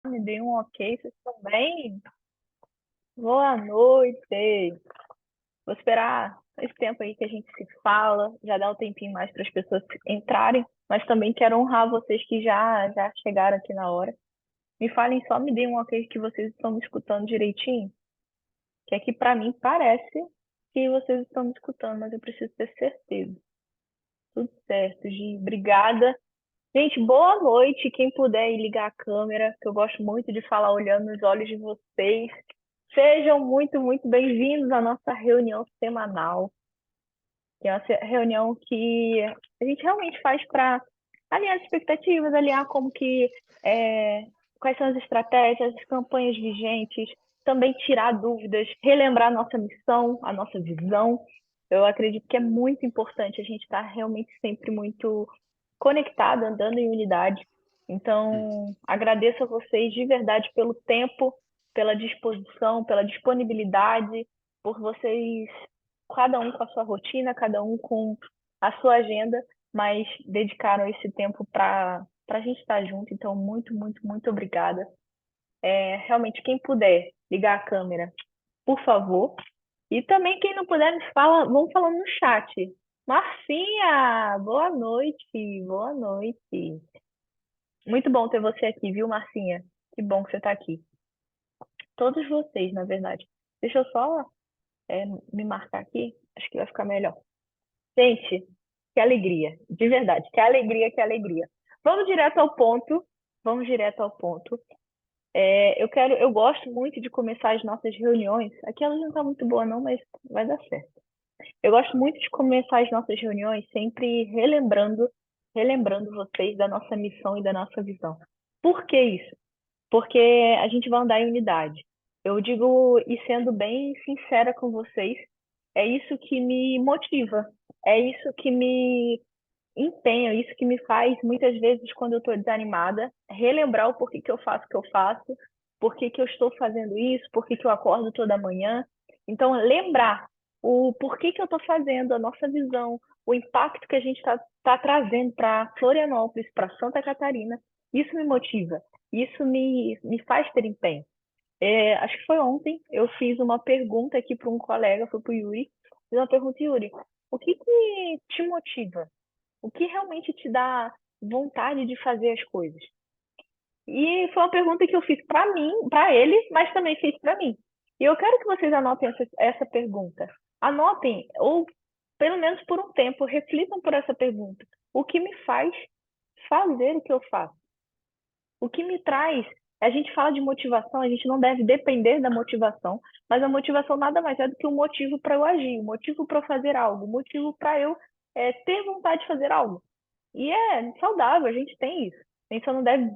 Me dê um ok, vocês estão bem? Boa noite. Vou esperar esse tempo aí que a gente se fala, já dá um tempinho mais para as pessoas entrarem, mas também quero honrar vocês que já chegaram aqui na hora. Me falem só, me deem um ok que vocês estão me escutando direitinho, que aqui para mim parece que vocês estão me escutando, mas eu preciso ter certeza. Tudo certo, Gi. Obrigada. Gente, boa noite. Quem puder ir ligar a câmera, que eu gosto muito de falar olhando nos olhos de vocês. Sejam muito, muito bem-vindos à nossa reunião semanal, que é uma reunião que a gente realmente faz para alinhar as expectativas, alinhar como que quais são as estratégias, as campanhas vigentes, também tirar dúvidas, relembrar a nossa missão, a nossa visão. Eu acredito que é muito importante a gente estar realmente sempre muito conectado, andando em unidade. Então, agradeço a vocês de verdade pelo tempo, pela disposição, pela disponibilidade, por vocês, cada um com a sua rotina, cada um com a sua agenda, mas dedicaram esse tempo para a gente estar junto. Então, muito, muito, muito obrigada. Realmente, quem puder ligar a câmera, por favor. E também, quem não puder, nos fala, vamos falando no chat. Marcinha, boa noite, boa noite. Muito bom ter você aqui, viu, Marcinha? Que bom que você está aqui. Todos vocês, na verdade. Deixa eu só me marcar aqui, acho que vai ficar melhor. Gente, que alegria, de verdade, que alegria, que alegria. Vamos direto ao ponto, vamos direto ao ponto. Eu gosto muito de começar as nossas reuniões. Aqui ela não está muito boa não, mas vai dar certo. Eu gosto muito de começar as nossas reuniões sempre relembrando vocês da nossa missão e da nossa visão. Por que isso? Porque a gente vai andar em unidade. Eu digo, e sendo bem sincera com vocês, é isso que me motiva, é isso que me empenha, é isso que me faz, muitas vezes, quando eu estou desanimada, relembrar o porquê que eu faço o que eu faço, porquê que eu estou fazendo isso, porquê que eu acordo toda manhã. Então, lembrar o porquê que eu estou fazendo, a nossa visão, o impacto que a gente está trazendo para Florianópolis, para Santa Catarina, isso me motiva, isso me faz ter empenho. Acho que foi ontem, eu fiz uma pergunta aqui para um colega, foi para o Yuri, fiz uma pergunta, Yuri, o que que te motiva? O que realmente te dá vontade de fazer as coisas? E foi uma pergunta que eu fiz para mim, para ele, mas também fiz para mim. E eu quero que vocês anotem essa pergunta. Anotem, ou pelo menos por um tempo, reflitam por essa pergunta. O que me faz fazer o que eu faço? O que me traz? A gente fala de motivação, a gente não deve depender da motivação, mas a motivação nada mais é do que um motivo para eu agir, um motivo para eu fazer algo, um motivo para eu ter vontade de fazer algo. E é saudável, a gente tem isso. A gente só não deve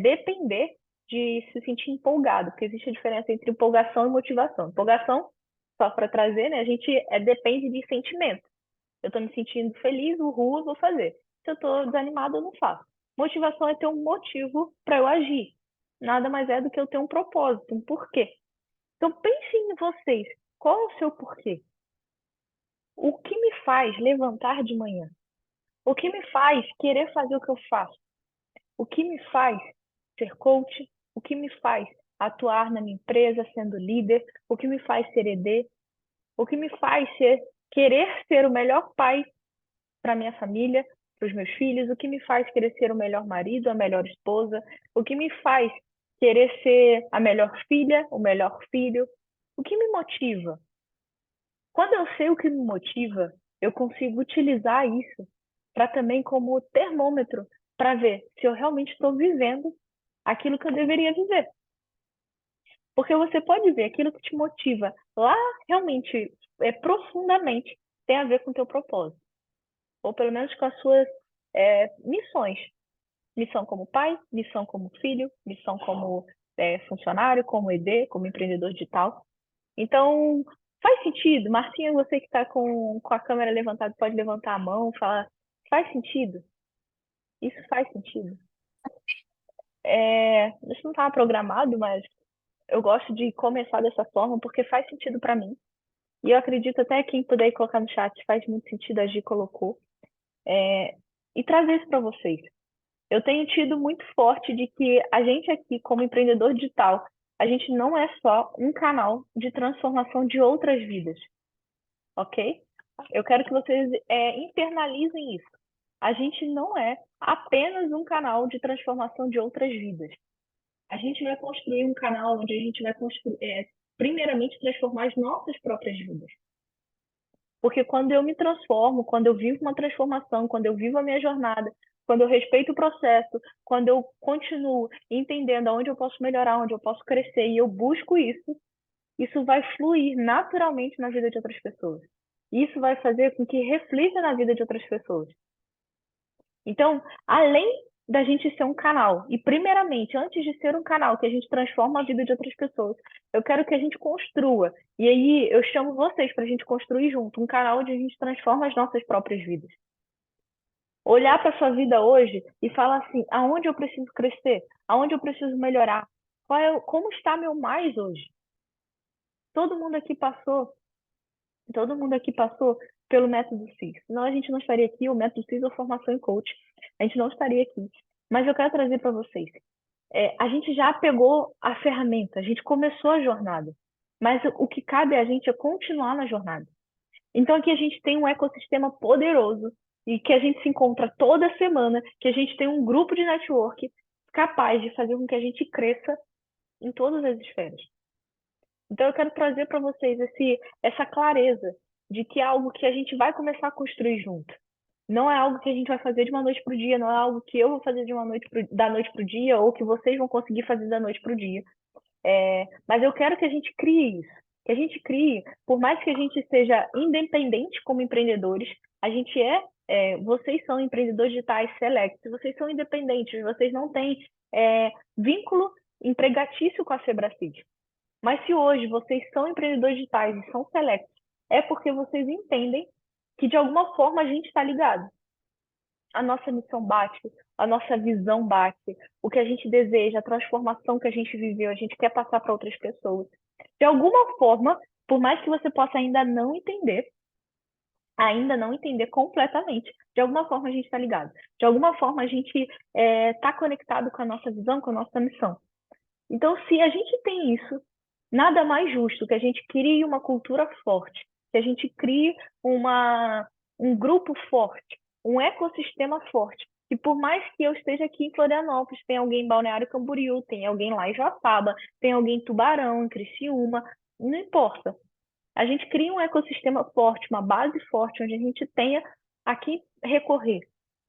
depender de se sentir empolgado, porque existe a diferença entre empolgação e motivação. Empolgação, só para trazer, né? A gente depende de sentimento. Eu estou me sentindo feliz, uhul, eu vou fazer. Se eu estou desanimado, eu não faço. Motivação é ter um motivo para eu agir. Nada mais é do que eu ter um propósito, um porquê. Então pensem em vocês. Qual é o seu porquê? O que me faz levantar de manhã? O que me faz querer fazer o que eu faço? O que me faz ser coach? O que me faz atuar na minha empresa sendo líder? O que me faz ser ED? O que me faz querer ser o melhor pai para minha família, para os meus filhos? O que me faz querer ser o melhor marido, a melhor esposa? O que me faz querer ser a melhor filha, o melhor filho? O que me motiva? Quando eu sei o que me motiva, eu consigo utilizar isso para também como termômetro para ver se eu realmente estou vivendo aquilo que eu deveria viver. Porque você pode ver aquilo que te motiva lá realmente profundamente tem a ver com o teu propósito, ou pelo menos com as suas missões. Missão como pai, missão como filho, missão como funcionário, como ED, como empreendedor digital. Então, faz sentido? Marcinha, você que está com a câmera levantada, pode levantar a mão e falar: faz sentido? Isso faz sentido? Isso não estava programado, mas eu gosto de começar dessa forma porque faz sentido para mim. E eu acredito até quem puder colocar no chat, faz muito sentido, a Gi colocou. E trazer isso para vocês. Eu tenho tido muito forte de que a gente aqui, como empreendedor digital, a gente não é só um canal de transformação de outras vidas, ok? Eu quero que vocês internalizem isso. A gente não é apenas um canal de transformação de outras vidas. A gente vai construir um canal onde a gente vai construir, primeiramente, transformar as nossas próprias vidas. Porque quando eu me transformo, quando eu vivo uma transformação, quando eu vivo a minha jornada, quando eu respeito o processo, quando eu continuo entendendo aonde eu posso melhorar, onde eu posso crescer e eu busco isso, isso vai fluir naturalmente na vida de outras pessoas. Isso vai fazer com que reflita na vida de outras pessoas. Então, além da gente ser um canal, e primeiramente, antes de ser um canal que a gente transforma a vida de outras pessoas, eu quero que a gente construa. E aí eu chamo vocês para a gente construir junto um canal onde a gente transforma as nossas próprias vidas. Olhar para a sua vida hoje e falar assim: aonde eu preciso crescer? Aonde eu preciso melhorar? Como está meu mais hoje? Todo mundo aqui passou Todo mundo aqui passou pelo método CIS. Senão a gente não estaria aqui, o método CIS ou formação em coach. A gente não estaria aqui. Mas eu quero trazer para vocês. A gente já pegou a ferramenta, a gente começou a jornada. Mas o que cabe a gente é continuar na jornada. Então aqui a gente tem um ecossistema poderoso e que a gente se encontra toda semana, que a gente tem um grupo de network capaz de fazer com que a gente cresça em todas as esferas. Então, eu quero trazer para vocês essa clareza de que é algo que a gente vai começar a construir junto. Não é algo que a gente vai fazer de uma noite para o dia, não é algo que eu vou fazer da noite para o dia ou que vocês vão conseguir fazer da noite para o dia. Mas eu quero que a gente crie isso. Que a gente crie, por mais que a gente seja independente como empreendedores, a gente vocês são empreendedores digitais select, vocês são independentes, vocês não têm vínculo empregatício com a Febracid. Mas se hoje vocês são empreendedores digitais e são selectos, é porque vocês entendem que de alguma forma a gente está ligado. A nossa missão bate, a nossa visão bate, o que a gente deseja, a transformação que a gente viveu, a gente quer passar para outras pessoas. De alguma forma, por mais que você possa ainda não entender completamente, de alguma forma a gente está ligado. De alguma forma a gente está conectado com a nossa visão, com a nossa missão. Então, se a gente tem isso, nada mais justo que a gente crie uma cultura forte, que a gente crie um grupo forte, um ecossistema forte. E por mais que eu esteja aqui em Florianópolis, tem alguém em Balneário Camboriú, tem alguém lá em Joaçaba, tem alguém em Tubarão, em Criciúma, não importa. A gente cria um ecossistema forte, uma base forte, onde a gente tenha a quem recorrer,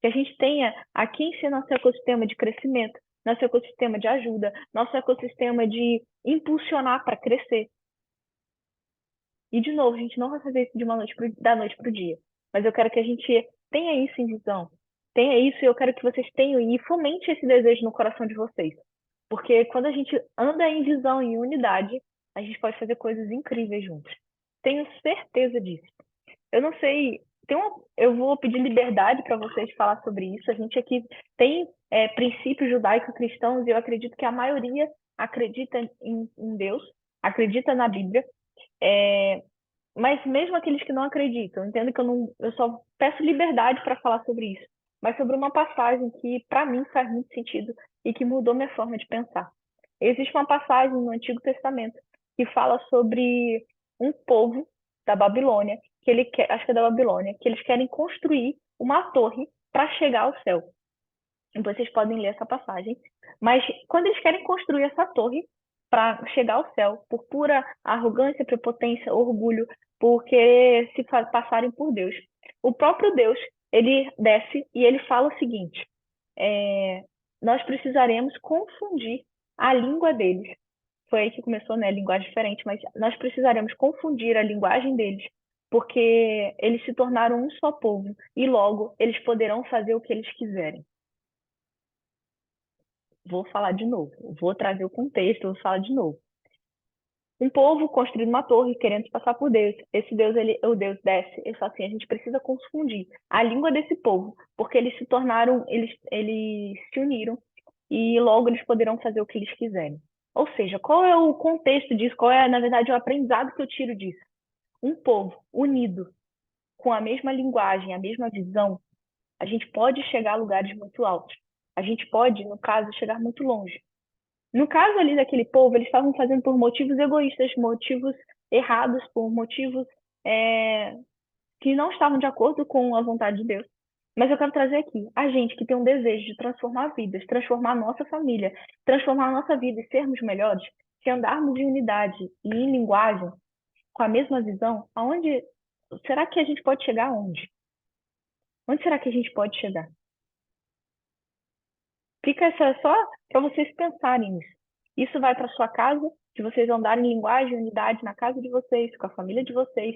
que a gente tenha a quem ser nosso ecossistema de crescimento, nosso ecossistema de ajuda, nosso ecossistema de impulsionar para crescer. E, de novo, a gente não vai fazer isso da noite para o dia. Mas eu quero que a gente tenha isso em visão. Tenha isso e eu quero que vocês tenham e fomente esse desejo no coração de vocês. Porque quando a gente anda em visão, em unidade, a gente pode fazer coisas incríveis juntos. Tenho certeza disso. Eu não sei, eu vou pedir liberdade para vocês falar sobre isso. A gente aqui tem princípios judaico-cristãos e eu acredito que a maioria acredita em Deus, acredita na Bíblia. Mas mesmo aqueles que não acreditam, entendo que eu só peço liberdade para falar sobre isso, mas sobre uma passagem que para mim faz muito sentido e que mudou minha forma de pensar. Existe uma passagem no Antigo Testamento que fala sobre um povo da Babilônia, acho que é da Babilônia, que eles querem construir uma torre para chegar ao céu. Então, vocês podem ler essa passagem. Mas quando eles querem construir essa torre para chegar ao céu, por pura arrogância, prepotência, orgulho, porque se passarem por Deus, o próprio Deus, ele desce e ele fala o seguinte: nós precisaremos confundir a língua deles. Foi aí que começou, né? Linguagem diferente, mas nós precisaremos confundir a linguagem deles, porque eles se tornaram um só povo e logo eles poderão fazer o que eles quiserem. Vou falar de novo, vou trazer o contexto, vou falar de novo. Um povo construindo uma torre, querendo passar por Deus. Esse Deus, o Deus desce, ele fala assim, a gente precisa confundir a língua desse povo, porque eles se tornaram, eles se uniram e logo eles poderão fazer o que eles quiserem. Ou seja, qual é o contexto disso? Qual é, na verdade, o aprendizado que eu tiro disso? Um povo unido, com a mesma linguagem, a mesma visão, a gente pode chegar a lugares muito altos. A gente pode, no caso, chegar muito longe. No caso ali daquele povo, eles estavam fazendo por motivos egoístas, motivos errados, por motivos é, que não estavam de acordo com a vontade de Deus. Mas eu quero trazer aqui a gente que tem um desejo de transformar vidas, transformar a nossa família, transformar a nossa vida e sermos melhores, se andarmos em unidade e em linguagem, com a mesma visão, aonde será que a gente pode chegar aonde? Onde será que a gente pode chegar? Fica essa só para vocês pensarem nisso. Isso vai para sua casa, de vocês andarem em linguagem, unidade na casa de vocês, com a família de vocês,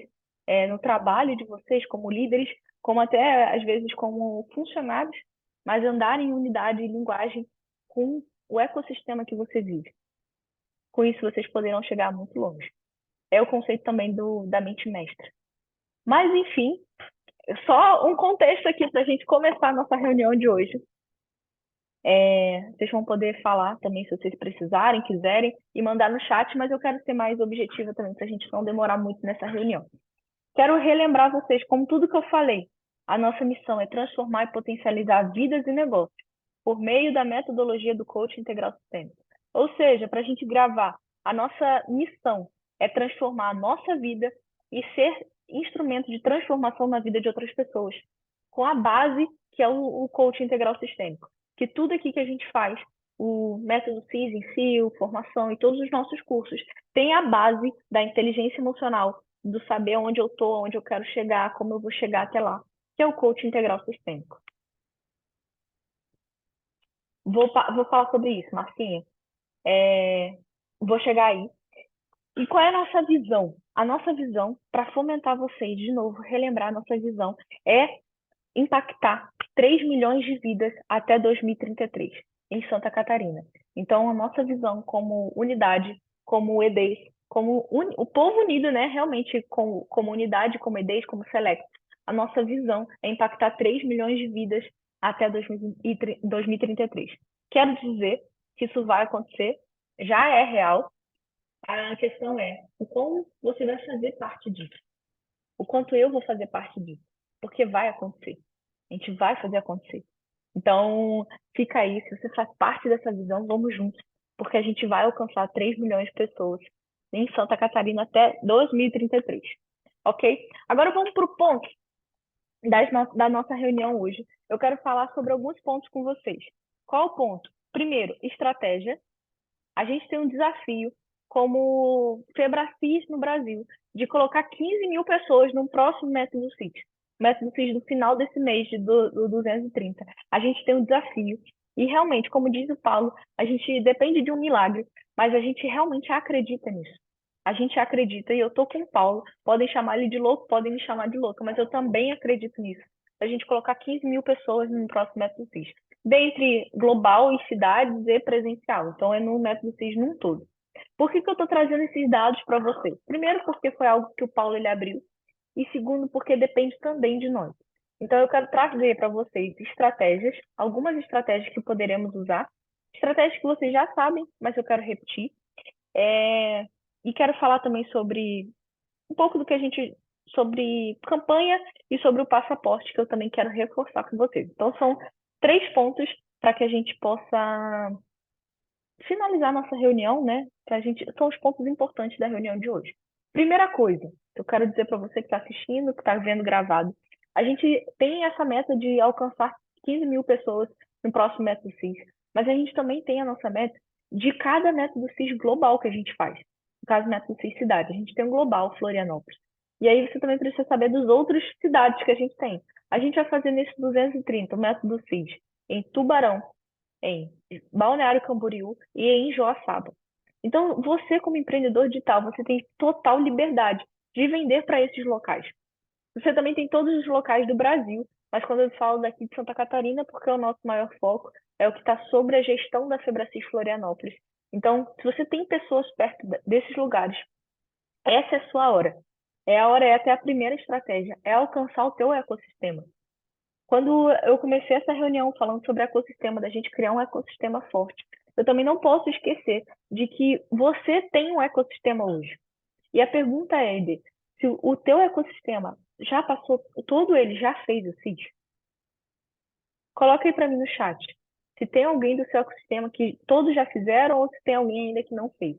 no trabalho de vocês, como líderes, como até às vezes como funcionários, mas andarem em unidade e linguagem com o ecossistema que você vive. Com isso, vocês poderão chegar muito longe. É o conceito também da mente mestra. Mas, enfim, só um contexto aqui para a gente começar a nossa reunião de hoje. Vocês vão poder falar também se vocês precisarem, quiserem, e mandar no chat, mas eu quero ser mais objetiva também, para a gente não demorar muito nessa reunião. Quero relembrar vocês, como tudo que eu falei, a nossa missão é transformar e potencializar vidas e negócios por meio da metodologia do coaching integral sistêmico. Ou seja, para a gente gravar, a nossa missão é transformar a nossa vida e ser instrumento de transformação na vida de outras pessoas, com a base que é o coaching integral sistêmico. Que tudo aqui que a gente faz, o método CIS em si, o formação e todos os nossos cursos, tem a base da inteligência emocional, do saber onde eu estou, onde eu quero chegar, como eu vou chegar até lá, que é o coaching integral sistêmico. Vou falar sobre isso, Marcinha. Vou chegar aí. E qual é a nossa visão? A nossa visão, para fomentar vocês, de novo, relembrar a nossa visão, é impactar 3 milhões de vidas até 2033, em Santa Catarina. Então, a nossa visão como unidade, como EDEs, como o povo unido, né, realmente como unidade, como EDEs, como Select, a nossa visão é impactar 3 milhões de vidas até 2033. Quero dizer que isso vai acontecer, já é real. A questão é o como você vai fazer parte disso, o quanto eu vou fazer parte disso, porque vai acontecer. A gente vai fazer acontecer. Então, fica aí, se você faz parte dessa visão, vamos juntos, porque a gente vai alcançar 3 milhões de pessoas em Santa Catarina até 2033. Ok? Agora vamos para o ponto da nossa reunião hoje. Eu quero falar sobre alguns pontos com vocês. Qual o ponto? Primeiro, estratégia. A gente tem um desafio como Febracis no Brasil, de colocar 15 mil pessoas no próximo Método CIS. Método CIS no final desse mês do 230. A gente tem um desafio. E realmente, como diz o Paulo, a gente depende de um milagre, mas a gente realmente acredita nisso. A gente acredita, e eu tô com o Paulo, podem chamar ele de louco, podem me chamar de louca, mas eu também acredito nisso. A gente colocar 15 mil pessoas no próximo Método CIS dentre global e cidades e presencial. Então, é no método CIS num todo. Por que eu estou trazendo esses dados para vocês? Primeiro, porque foi algo que o Paulo ele abriu. E segundo, porque depende também de nós. Então, eu quero trazer para vocês estratégias, algumas estratégias que poderemos usar, estratégias que vocês já sabem, mas eu quero repetir. E quero falar também sobre um pouco do que a gente sobre campanha e sobre o passaporte, que eu também quero reforçar com vocês. Então, são 3 pontos para que a gente possa finalizar nossa reunião, né? Que a gente são os pontos importantes da reunião de hoje. Primeira coisa, eu quero dizer para você que está assistindo, que está vendo gravado, a gente tem essa meta de alcançar 15 mil pessoas no próximo método CIS, mas a gente também tem a nossa meta de cada método CIS global que a gente faz. No caso, método CIS cidade, a gente tem um global, Florianópolis. E aí você também precisa saber dos outros cidades que a gente tem. A gente vai fazer nesse 230, o método CIS, em Tubarão, em Balneário Camboriú e em Joaçaba. Então, você como empreendedor digital, você tem total liberdade de vender para esses locais. Você também tem todos os locais do Brasil, mas quando eu falo daqui de Santa Catarina, porque é o nosso maior foco, é o que está sobre a gestão da Febracis Florianópolis. Então, se você tem pessoas perto desses lugares, essa é a sua hora. A hora é até a primeira estratégia, é alcançar o teu ecossistema. Quando eu comecei essa reunião falando sobre ecossistema, da gente criar um ecossistema forte, eu também não posso esquecer de que você tem um ecossistema hoje. E a pergunta é, Eder, se o teu ecossistema já passou, todo ele já fez o CID? Coloca aí para mim no chat. Se tem alguém do seu ecossistema que todos já fizeram ou se tem alguém ainda que não fez.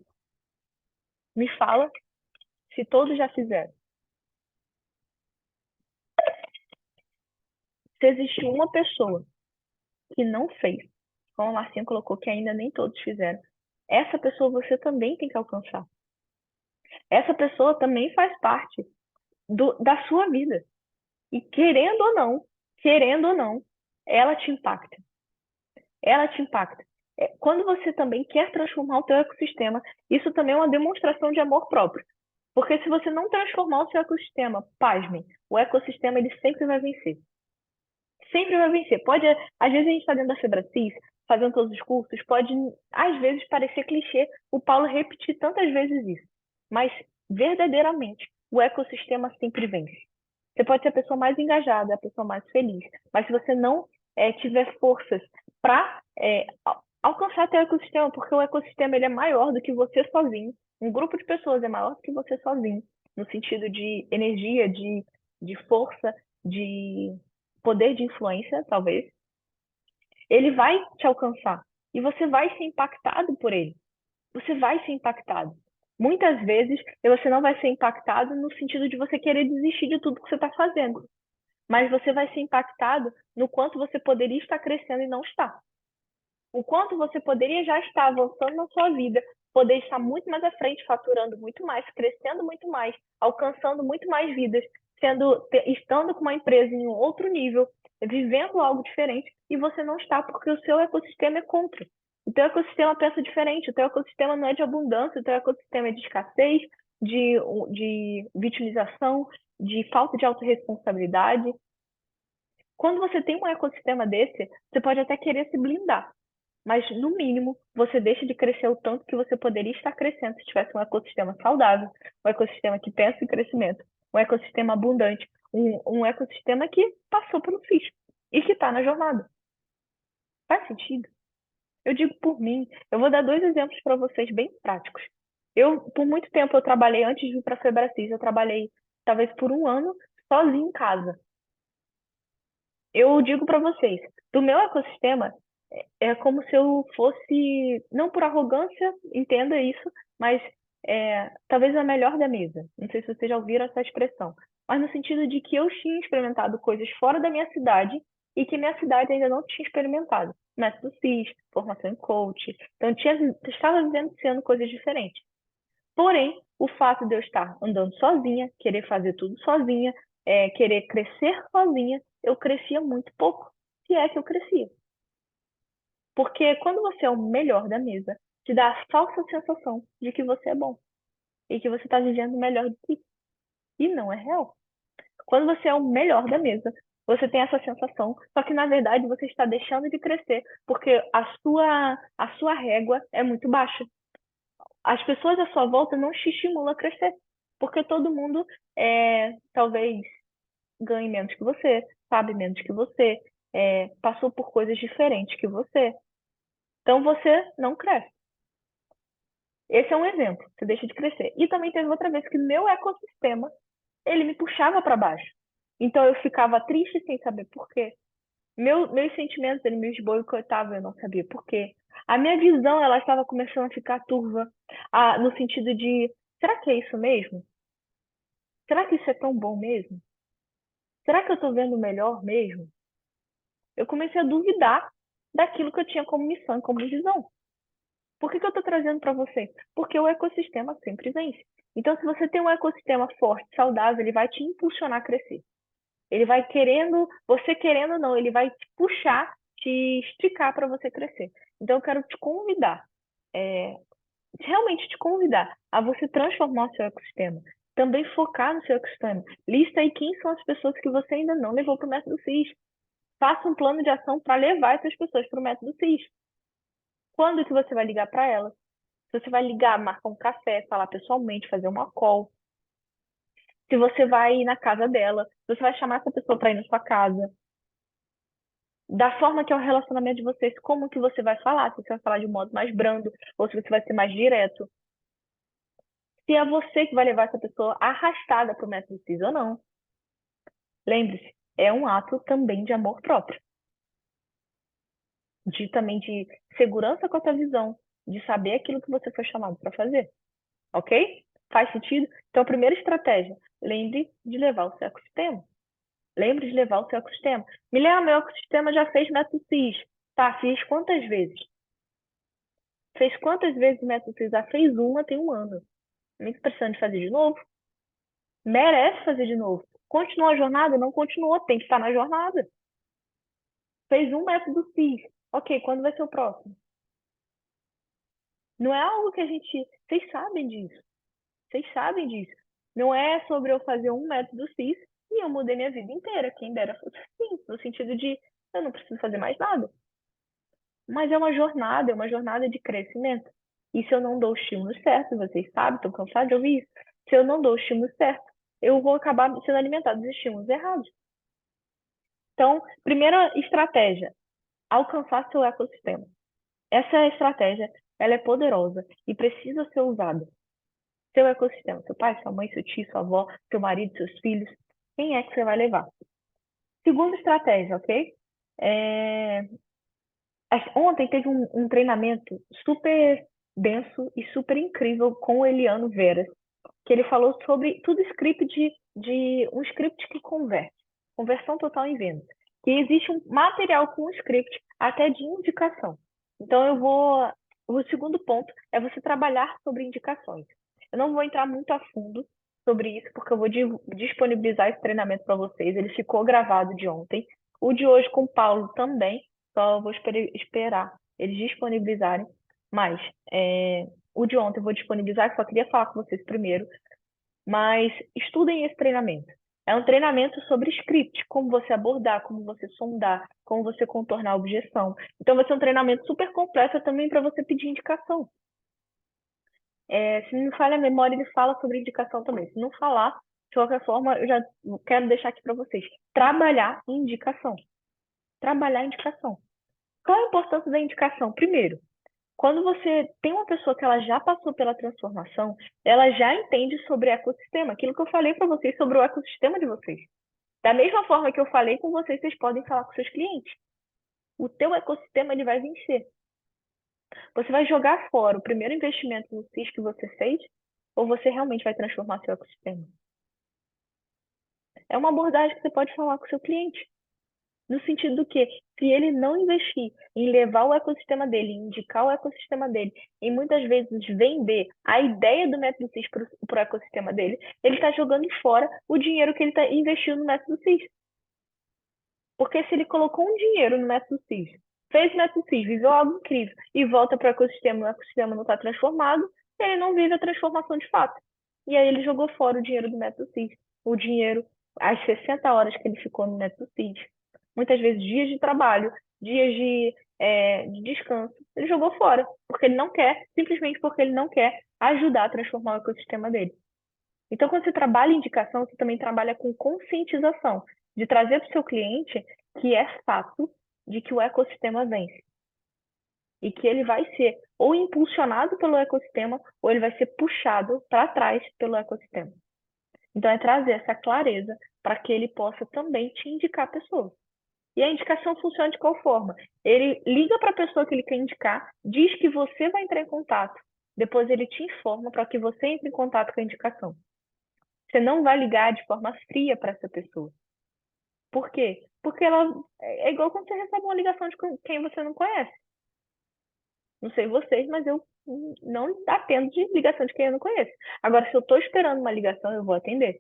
Me fala se todos já fizeram. Se existe uma pessoa que não fez, como a Marcinha colocou, que ainda nem todos fizeram, essa pessoa você também tem que alcançar. Essa pessoa também faz parte da sua vida. E querendo ou não, ela te impacta. Ela te impacta. Quando você também quer transformar o teu ecossistema, isso também é uma demonstração de amor próprio. Porque se você não transformar o seu ecossistema, pasmem, o ecossistema ele sempre vai vencer. Sempre vai vencer. Pode, às vezes a gente está dentro da Febracis, fazendo todos os cursos, pode, às vezes, parecer clichê o Paulo repetir tantas vezes isso. Mas, verdadeiramente, o ecossistema sempre vence. Você pode ser a pessoa mais engajada, a pessoa mais feliz, mas se você não tiver forças para alcançar teu ecossistema, porque o ecossistema ele é maior do que você sozinho, um grupo de pessoas é maior do que você sozinho, no sentido de energia, de força, de poder de influência, talvez, ele vai te alcançar e você vai ser impactado por ele. Você vai ser impactado. Muitas vezes você não vai ser impactado no sentido de você querer desistir de tudo que você está fazendo, mas você vai ser impactado no quanto você poderia estar crescendo e não está. O quanto você poderia já estar avançando na sua vida, poder estar muito mais à frente, faturando muito mais, crescendo muito mais, alcançando muito mais vidas, estando com uma empresa em um outro nível, vivendo algo diferente, e você não está porque o seu ecossistema é contra. O teu ecossistema pensa diferente, o teu ecossistema não é de abundância, o teu ecossistema é de escassez, de vitimização, de falta de autorresponsabilidade. Quando você tem um ecossistema desse, você pode até querer se blindar, mas no mínimo você deixa de crescer o tanto que você poderia estar crescendo se tivesse um ecossistema saudável, um ecossistema que pensa em crescimento, um ecossistema abundante, um ecossistema que passou pelo fisco e que está na jornada. Faz sentido? Eu digo por mim, eu vou dar dois exemplos para vocês bem práticos. Por muito tempo, eu trabalhei, antes de vir para a Febracis, eu trabalhei talvez por um ano sozinho em casa. Eu digo para vocês, do meu ecossistema, é como se eu fosse, não por arrogância, entenda isso, mas talvez a melhor da mesa. Não sei se vocês já ouviram essa expressão, mas no sentido de que eu tinha experimentado coisas fora da minha cidade e que minha cidade ainda não tinha experimentado. Método CIS, formação em coach. Então, estava vivenciando coisas diferentes. Porém, o fato de eu estar andando sozinha, querer fazer tudo sozinha, querer crescer sozinha, eu crescia muito pouco, se é que eu crescia. Porque quando você é o melhor da mesa, te dá a falsa sensação de que você é bom e que você está vivendo o melhor de si. E não é real. Quando você é o melhor da mesa, você tem essa sensação, só que na verdade você está deixando de crescer porque a sua régua é muito baixa. As pessoas à sua volta não te estimulam a crescer, porque todo mundo talvez ganhe menos que você, sabe menos que você, passou por coisas diferentes que você. Então você não cresce. Esse é um exemplo, você deixa de crescer. E também teve outra vez que meu ecossistema, ele me puxava para baixo. Então eu ficava triste sem saber por quê. Meus sentimentos, eles me boicotavam, eu não sabia por quê. A minha visão, ela estava começando a ficar turva, no sentido de, será que é isso mesmo? Será que isso é tão bom mesmo? Será que eu estou vendo o melhor mesmo? Eu comecei a duvidar daquilo que eu tinha como missão, como visão. Por que eu estou trazendo para você? Porque o ecossistema sempre vence. Então, se você tem um ecossistema forte, saudável, ele vai te impulsionar a crescer. Ele vai querendo, você querendo ou não, ele vai te puxar, te esticar para você crescer. Então, eu quero te convidar, realmente te convidar a você transformar o seu ecossistema. Também focar no seu ecossistema. Lista aí quem são as pessoas que você ainda não levou para o método CIS. Faça um plano de ação para levar essas pessoas para o método CIS. Quando que você vai ligar para elas? Se você vai ligar, marcar um café, falar pessoalmente, fazer uma call. Se você vai ir na casa dela, se você vai chamar essa pessoa para ir na sua casa. Da forma que é o relacionamento de vocês, como que você vai falar? Se você vai falar de um modo mais brando ou se você vai ser mais direto. Se é você que vai levar essa pessoa arrastada para o método CIS ou não. Lembre-se, é um ato também de amor próprio. também de segurança com a tua visão, de saber aquilo que você foi chamado para fazer. Ok? Faz sentido? Então, a primeira estratégia, lembre de levar o seu ecossistema. Lembre de levar o seu ecossistema. Milena, meu ecossistema já fez método CIS. Tá, fiz quantas vezes? Fez quantas vezes o método CIS? Já fez uma, tem um ano. Nem precisando de fazer de novo. Merece fazer de novo. Continuou a jornada? Não continuou, tem que estar na jornada. Fez um método CIS. Ok, quando vai ser o próximo? Não é algo que a gente. Vocês sabem disso. Vocês sabem disso. Não é sobre eu fazer um método CIS e eu mudei minha vida inteira. Quem dera fosse assim, no sentido de eu não preciso fazer mais nada. Mas é uma jornada de crescimento. E se eu não dou o estímulo certo, vocês sabem, estão cansados de ouvir isso. Se eu não dou o estímulo certo, eu vou acabar sendo alimentado dos estímulos errados. Então, primeira estratégia, alcançar seu ecossistema. Essa estratégia, ela é poderosa e precisa ser usada. Seu ecossistema, seu pai, sua mãe, seu tio, sua avó, seu marido, seus filhos, quem é que você vai levar? Segunda estratégia, ok? É, Ontem teve um treinamento super denso e super incrível com o Eliano Veras, que ele falou sobre tudo script de um script que converte, conversão total em vendas. Que existe um material com script até de indicação. Então o segundo ponto é você trabalhar sobre indicações. Eu não vou entrar muito a fundo sobre isso, porque eu vou disponibilizar esse treinamento para vocês. Ele ficou gravado de ontem. O de hoje com o Paulo também, só vou esperar eles disponibilizarem. Mas o de ontem eu vou disponibilizar, só queria falar com vocês primeiro. Mas estudem esse treinamento. É um treinamento sobre script, como você abordar, como você sondar, como você contornar a objeção. Então, vai ser um treinamento super completo também para você pedir indicação. Se não me falha a memória, ele fala sobre indicação também. Se não falar, de qualquer forma, eu já quero deixar aqui para vocês. Trabalhar em indicação. Trabalhar em indicação. Qual a importância da indicação? Primeiro, quando você tem uma pessoa que ela já passou pela transformação, ela já entende sobre ecossistema, aquilo que eu falei para vocês sobre o ecossistema de vocês. Da mesma forma que eu falei com vocês, vocês podem falar com seus clientes. O teu ecossistema ele vai vencer. Você vai jogar fora o primeiro investimento no CIS que você fez, ou você realmente vai transformar seu ecossistema? É uma abordagem que você pode falar com o seu cliente. No sentido do que, se ele não investir em levar o ecossistema dele, em indicar o ecossistema dele, e muitas vezes vender a ideia do método CIS para o ecossistema dele, ele está jogando fora o dinheiro que ele está investindo no método CIS. Porque se ele colocou um dinheiro no método CIS, fez o método CIS, viveu algo incrível, e volta para o ecossistema não está transformado, ele não vive a transformação de fato. E aí ele jogou fora o dinheiro do método CIS, o dinheiro, as 60 horas que ele ficou no método CIS, muitas vezes dias de trabalho, dias de descanso, ele jogou fora, porque ele não quer, simplesmente porque ele não quer ajudar a transformar o ecossistema dele. Então, quando você trabalha em indicação, você também trabalha com conscientização, de trazer para o seu cliente que é fato de que o ecossistema vence. E que ele vai ser ou impulsionado pelo ecossistema, ou ele vai ser puxado para trás pelo ecossistema. Então, é trazer essa clareza para que ele possa também te indicar pessoas. E a indicação funciona de qual forma? Ele liga para a pessoa que ele quer indicar, diz que você vai entrar em contato. Depois ele te informa para que você entre em contato com a indicação. Você não vai ligar de forma fria para essa pessoa. Por quê? Porque ela é igual quando você recebe uma ligação de quem você não conhece. Não sei vocês, mas eu não atendo de ligação de quem eu não conheço. Agora, se eu estou esperando uma ligação, eu vou atender.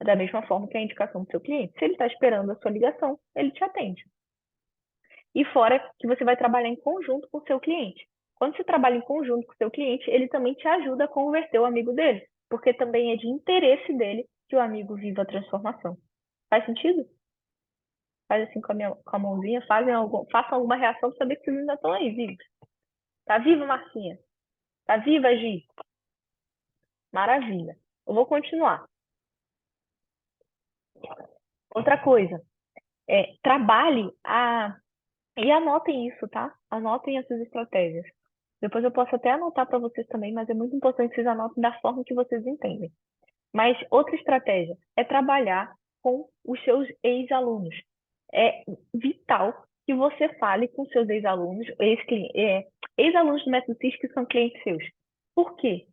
Da mesma forma que a indicação do seu cliente. Se ele está esperando a sua ligação, ele te atende. E fora que você vai trabalhar em conjunto com o seu cliente. Quando você trabalha em conjunto com o seu cliente, ele também te ajuda a converter o amigo dele, porque também é de interesse dele que o amigo viva a transformação. Faz sentido? Faz assim com a mãozinha, façam alguma reação para saber que vocês ainda estão aí vivos. Tá viva, Marcinha? Tá viva, Gi? Maravilha. Eu vou continuar. Outra coisa, trabalhe e anotem isso, tá? Anotem essas estratégias. Depois eu posso até anotar para vocês também, mas é muito importante que vocês anotem da forma que vocês entendem. Mas outra estratégia é trabalhar com os seus ex-alunos. É vital que você fale com seus ex-alunos, ex-alunos do Método CIS que são clientes seus. Por quê?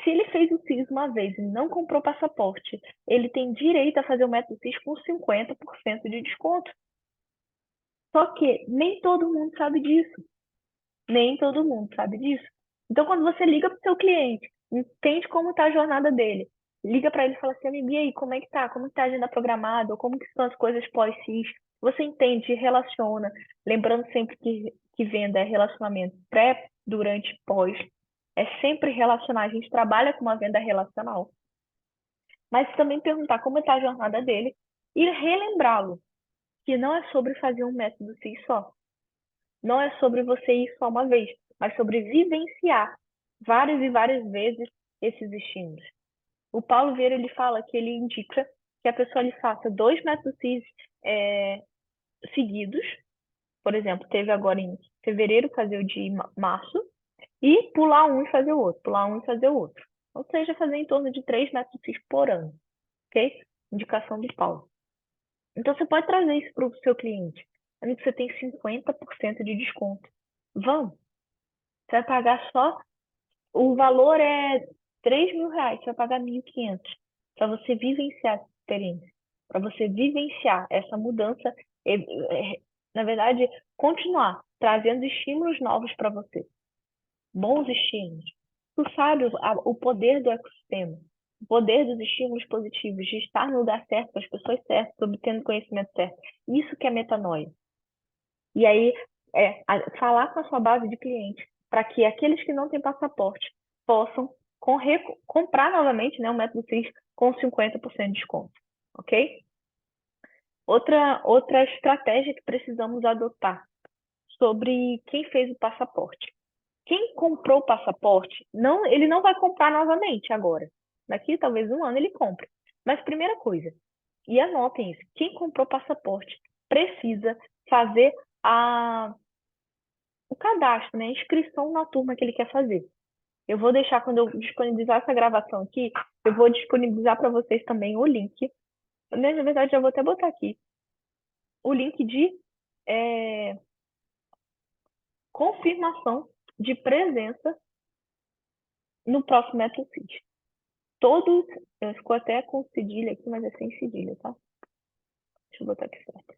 Se ele fez o CIS uma vez e não comprou passaporte, ele tem direito a fazer o Método CIS com 50% de desconto. Só que nem todo mundo sabe disso. Nem todo mundo sabe disso. Então, quando você liga para o seu cliente, entende como está a jornada dele, liga para ele e fala assim, amigo, e aí, como é que tá? Como que tá a agenda programada? Ou como que são as coisas pós-CIS? Você entende, relaciona. Lembrando sempre que venda é relacionamento pré, durante, pós. É sempre relacionar. A gente trabalha com uma venda relacional. Mas também perguntar como está a jornada dele e relembrá-lo que não é sobre fazer um método CIS só. Não é sobre você ir só uma vez, mas sobre vivenciar várias e várias vezes esses estímulos. O Paulo Vieira ele fala que ele indica que a pessoa ele faça 2 métodos seguidos. Por exemplo, teve agora em fevereiro fazer o de março e pular um e fazer o outro, pular um e fazer o outro. Ou seja, fazer em torno de 3 métodos por ano, ok? Indicação do Paulo. Então você pode trazer isso para o seu cliente. Amigo, você tem 50% de desconto. Vamos. Você vai pagar só. O valor é R$ 3.000. Você vai pagar 1.500 para você vivenciar essa experiência, para você vivenciar essa mudança. Na verdade, continuar trazendo estímulos novos para você. Bons estímulos. Tu sabe o poder do ecossistema, o poder dos estímulos positivos, de estar no lugar certo, com as pessoas certas, obtendo conhecimento certo. Isso que é metanoia. E aí, falar com a sua base de clientes, para que aqueles que não têm passaporte possam comprar novamente, né, o método CIS com 50% de desconto, ok? Outra estratégia que precisamos adotar sobre quem fez o passaporte. Quem comprou o passaporte, ele não vai comprar novamente agora. Daqui talvez um ano ele compre. Mas primeira coisa, e anotem isso, quem comprou passaporte precisa fazer o cadastro, né? A inscrição na turma que ele quer fazer. Eu vou deixar, quando eu disponibilizar essa gravação aqui, eu vou disponibilizar para vocês também o link. Na verdade, já vou até botar aqui. O link de confirmação de presença no próximo Método CIS. Todos, eu ficou até com cedilha aqui, mas é sem cedilha, tá? Deixa eu botar aqui certo.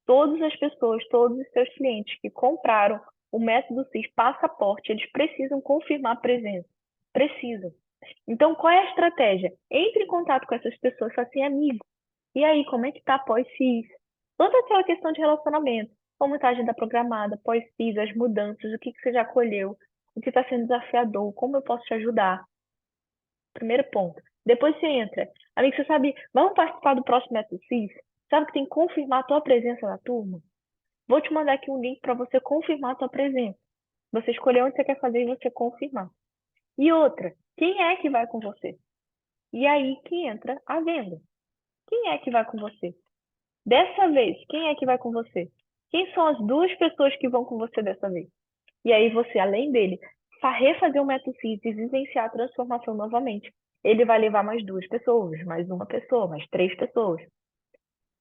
Todas as pessoas, todos os seus clientes que compraram o Método CIS passaporte, eles precisam confirmar a presença. Precisam. Então, qual é a estratégia? Entre em contato com essas pessoas, fala assim, amigo, e aí, como é que tá pós-CIS? Toda aquela questão de relacionamento, como está a agenda programada, pós-CIS, as mudanças, o que você já colheu, o que está sendo desafiador, como eu posso te ajudar? Primeiro ponto. Depois você entra. Amigo, você sabe, vamos participar do próximo Método CIS? Sabe que tem que confirmar a tua presença na turma? Vou te mandar aqui um link para você confirmar a tua presença. Você escolher onde você quer fazer e você confirmar. E outra, quem é que vai com você? E aí que entra a venda. Quem é que vai com você? Dessa vez, quem é que vai com você? Quem são as 2 pessoas que vão com você dessa vez? E aí você, além dele, refazer o método CIS e vivenciar a transformação novamente. Ele vai levar mais 2 pessoas, mais uma pessoa, mais 3 pessoas.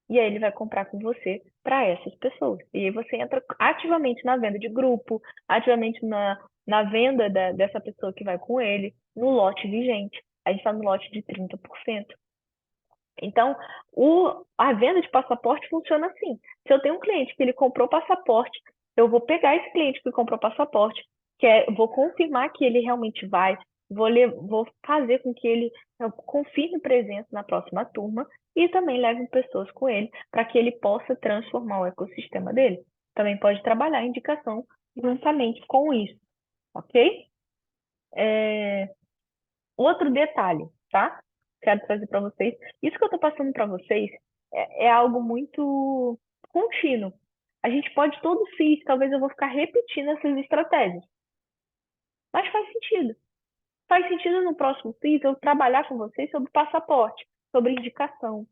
E aí ele vai comprar com você para essas pessoas. E aí você entra ativamente na venda de grupo, ativamente na venda dessa pessoa que vai com ele, no lote vigente. A gente está no lote de 30%. Então, a venda de passaporte funciona assim. Se eu tenho um cliente que ele comprou passaporte, eu vou pegar esse cliente que comprou passaporte, vou confirmar que ele realmente vai, vou fazer com que ele confirme presença na próxima turma e também leve pessoas com ele para que ele possa transformar o ecossistema dele. Também pode trabalhar a indicação juntamente com isso, ok? Outro detalhe, tá? Quero trazer para vocês. Isso que eu estou passando para vocês é algo muito contínuo. A gente pode todo FIIs, talvez eu vou ficar repetindo essas estratégias. Mas faz sentido. Faz sentido no próximo FIIs eu trabalhar com vocês sobre passaporte, sobre indicação.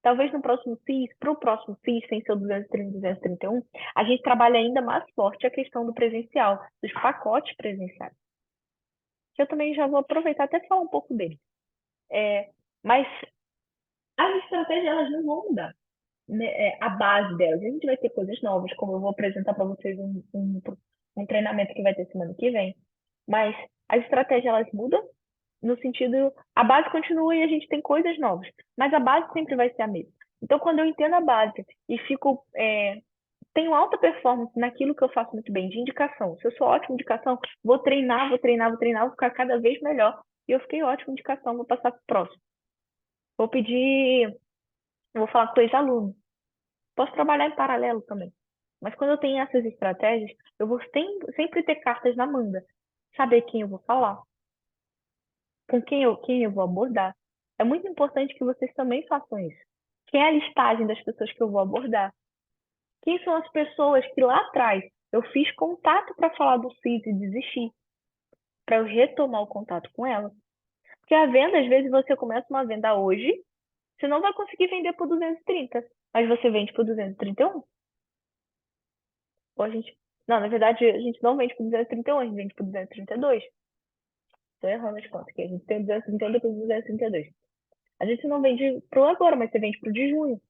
Talvez no próximo FIIs, para o próximo FIIs, sem ser o 230, 231, a gente trabalhe ainda mais forte a questão do presencial, dos pacotes presenciais. Que eu também já vou aproveitar até falar um pouco dele. Mas as estratégias elas não vão mudar. né, a base delas. A gente vai ter coisas novas, como eu vou apresentar para vocês um treinamento que vai ter semana que vem. Mas as estratégias elas mudam no sentido, a base continua e a gente tem coisas novas, mas a base sempre vai ser a mesma. Então, quando eu entendo a base e tenho alta performance naquilo que eu faço muito bem, de indicação. Se eu sou ótima em indicação, vou treinar, vou treinar, vou treinar, vou ficar cada vez melhor. E eu fiquei ótima em indicação, vou passar para o próximo. Vou pedir, vou falar com ex-aluno. Posso trabalhar em paralelo também. Mas quando eu tenho essas estratégias, eu vou sempre ter cartas na manga. Saber quem eu vou falar, com quem eu vou abordar. É muito importante que vocês também façam isso. Quem é a listagem das pessoas que eu vou abordar? Quem são as pessoas que lá atrás eu fiz contato para falar do CIS e desistir, para eu retomar o contato com ela? Porque a venda, às vezes, você começa uma venda hoje, você não vai conseguir vender por 230, mas você vende por 231. Ou a gente. Não, na verdade, a gente não vende por 231, a gente vende por 232. Estou errando as contas aqui. A gente tem 230 depois 232. A gente não vende pro agora, mas você vende pro de junho,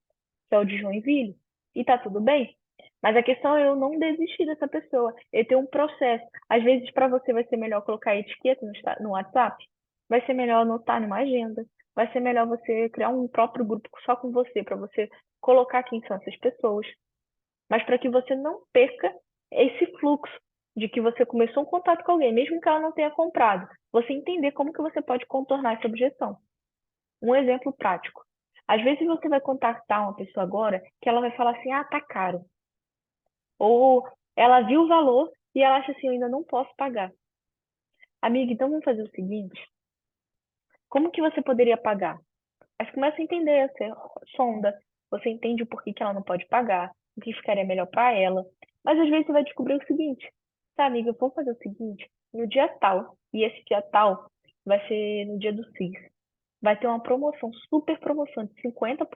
que é o de Joinville. E tá tudo bem. Mas a questão é eu não desistir dessa pessoa. Eu tenho um processo. Às vezes, para você, vai ser melhor colocar a etiqueta no WhatsApp. Vai ser melhor anotar numa agenda. Vai ser melhor você criar um próprio grupo só com você, para você colocar quem são essas pessoas. Mas para que você não perca esse fluxo de que você começou um contato com alguém, mesmo que ela não tenha comprado. Você entender como que você pode contornar essa objeção. Um exemplo prático. Às vezes você vai contactar uma pessoa agora que ela vai falar assim, ah, tá caro. Ou ela viu o valor e ela acha assim, eu ainda não posso pagar. Amiga, então vamos fazer o seguinte, como que você poderia pagar? Aí você começa a entender, você sonda, você entende o porquê que ela não pode pagar, o que ficaria melhor para ela. Mas às vezes você vai descobrir o seguinte, tá, amiga, vamos fazer o seguinte, no dia tal, e esse dia tal vai ser no dia do CIS, vai ter uma promoção, super promoção de 50%.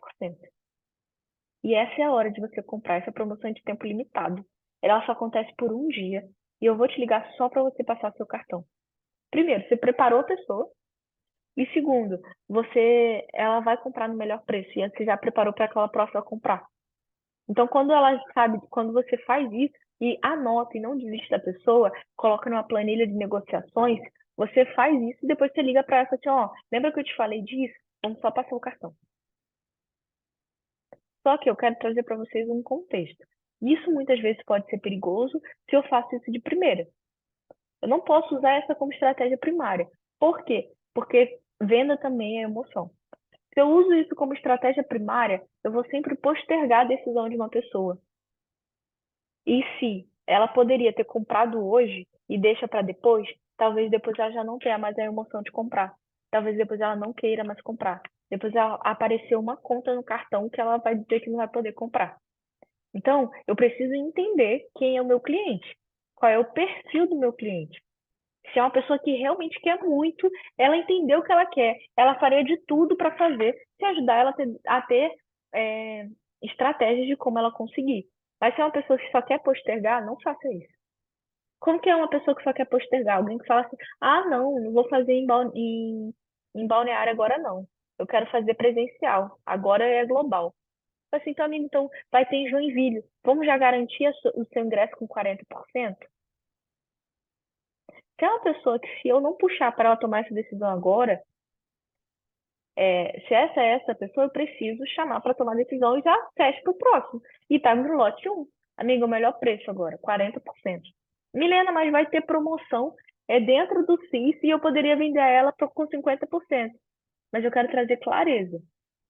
E essa é a hora de você comprar essa promoção de tempo limitado. Ela só acontece por um dia e eu vou te ligar só para você passar seu cartão. Primeiro, você preparou a pessoa. E segundo, ela vai comprar no melhor preço e você já preparou para aquela próxima comprar. Então, quando ela sabe, quando você faz isso e anota e não desiste da pessoa, coloca numa planilha de negociações, você faz isso e depois você liga para ela e fala assim, ó, lembra que eu te falei disso? Vamos só passar o cartão. Só que eu quero trazer para vocês um contexto. Isso muitas vezes pode ser perigoso se eu faço isso de primeira. Eu não posso usar essa como estratégia primária. Por quê? Porque venda também é emoção. Se eu uso isso como estratégia primária, eu vou sempre postergar a decisão de uma pessoa. E se ela poderia ter comprado hoje e deixa para depois, talvez depois ela já não tenha mais a emoção de comprar. Talvez depois ela não queira mais comprar. Depois apareceu uma conta no cartão que ela vai dizer que não vai poder comprar. Então, eu preciso entender quem é o meu cliente, qual é o perfil do meu cliente. Se é uma pessoa que realmente quer muito, ela entendeu o que ela quer, ela faria de tudo para fazer, se ajudar ela a ter é, estratégias de como ela conseguir. Mas se é uma pessoa que só quer postergar, não faça isso. Como que é uma pessoa que só quer postergar? Alguém que fala assim, ah, não vou fazer em balneário agora não. Eu quero fazer presencial, agora é global. Assim, então, amigo, então vai ter em Joinville. Vamos já garantir o seu ingresso com 40%? Se é uma pessoa que, se eu não puxar para ela tomar essa decisão agora, se essa é essa pessoa, eu preciso chamar para tomar decisão e já fecho para o próximo. E tá no lote um. Amigo, o melhor preço agora, 40%. Milena, mas vai ter promoção dentro do CIS e eu poderia vender ela com 50%. Mas eu quero trazer clareza.